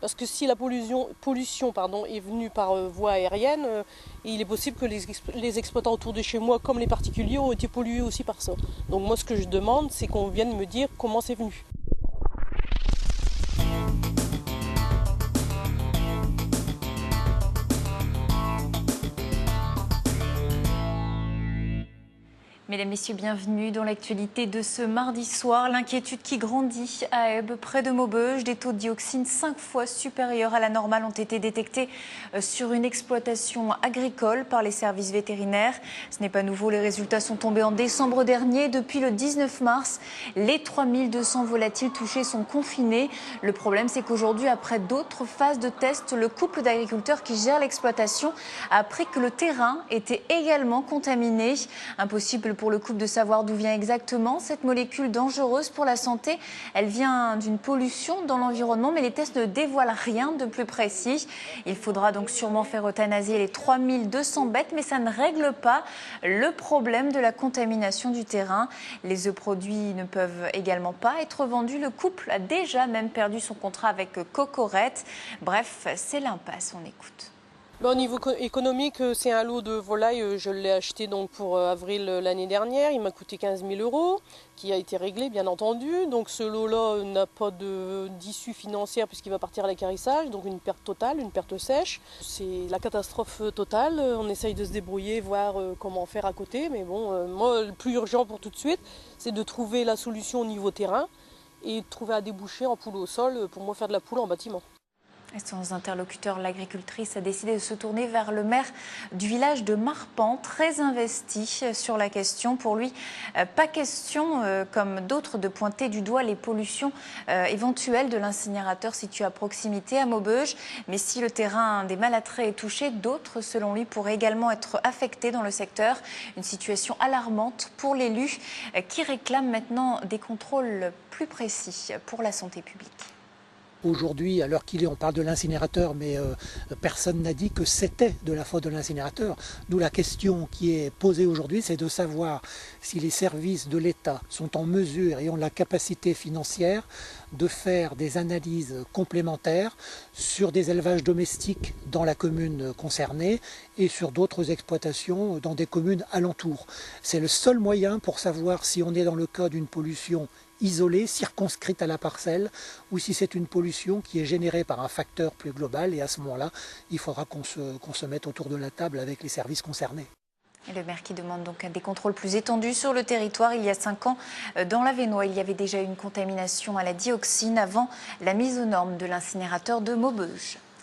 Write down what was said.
Parce que si la pollution est venue par voie aérienne, il est possible que les exploitants autour de chez moi, comme les particuliers, ont été pollués aussi par ça. Donc moi ce que je demande, c'est qu'on vienne me dire comment c'est venu. Mesdames, Messieurs, bienvenue dans l'actualité de ce mardi soir. L'inquiétude qui grandit à Ebbe, près de Maubeuge. Des taux de dioxine 5 fois supérieurs à la normale ont été détectés sur une exploitation agricole par les services vétérinaires. Ce n'est pas nouveau, les résultats sont tombés en décembre dernier. Depuis le 19 mars, les 3200 volatiles touchés sont confinés. Le problème, c'est qu'aujourd'hui, après d'autres phases de test, le couple d'agriculteurs qui gère l'exploitation a appris que le terrain était également contaminé. Impossible pour le couple de savoir d'où vient exactement cette molécule dangereuse pour la santé. Elle vient d'une pollution dans l'environnement, mais les tests ne dévoilent rien de plus précis. Il faudra donc sûrement faire euthanasier les 3200 bêtes, mais ça ne règle pas le problème de la contamination du terrain. Les œufs produits ne peuvent également pas être vendus. Le couple a déjà même perdu son contrat avec Cocorette. Bref, c'est l'impasse, on écoute. Au niveau économique, c'est un lot de volailles, je l'ai acheté donc pour avril l'année dernière, il m'a coûté 15 000 €, qui a été réglé bien entendu. Donc ce lot-là n'a pas d'issue financière puisqu'il va partir à l'équarrissage, donc une perte totale, une perte sèche. C'est la catastrophe totale, on essaye de se débrouiller, voir comment faire à côté. Mais bon, moi le plus urgent pour tout de suite, c'est de trouver la solution au niveau terrain et de trouver un débouché en poule au sol pour moi faire de la poule en bâtiment. Sans interlocuteur, l'agricultrice a décidé de se tourner vers le maire du village de Marpan, très investi sur la question. Pour lui, pas question, comme d'autres, de pointer du doigt les pollutions éventuelles de l'incinérateur situé à proximité à Maubeuge. Mais si le terrain des Malatrais est touché, d'autres, selon lui, pourraient également être affectés dans le secteur. Une situation alarmante pour l'élu qui réclame maintenant des contrôles plus précis pour la santé publique. Aujourd'hui, à l'heure qu'il est, on parle de l'incinérateur, mais personne n'a dit que c'était de la faute de l'incinérateur. D'où la question qui est posée aujourd'hui, c'est de savoir si les services de l'État sont en mesure et ont la capacité financière de faire des analyses complémentaires sur des élevages domestiques dans la commune concernée et sur d'autres exploitations dans des communes alentours. C'est le seul moyen pour savoir si on est dans le cas d'une pollution isolée, circonscrite à la parcelle, ou si c'est une pollution qui est générée par un facteur plus global. Et à ce moment-là, il faudra qu'on se mette autour de la table avec les services concernés. Et le maire qui demande donc des contrôles plus étendus sur le territoire. Il y a 5 ans, dans l'Avesnois, il y avait déjà eu une contamination à la dioxine avant la mise aux normes de l'incinérateur de Maubeuge.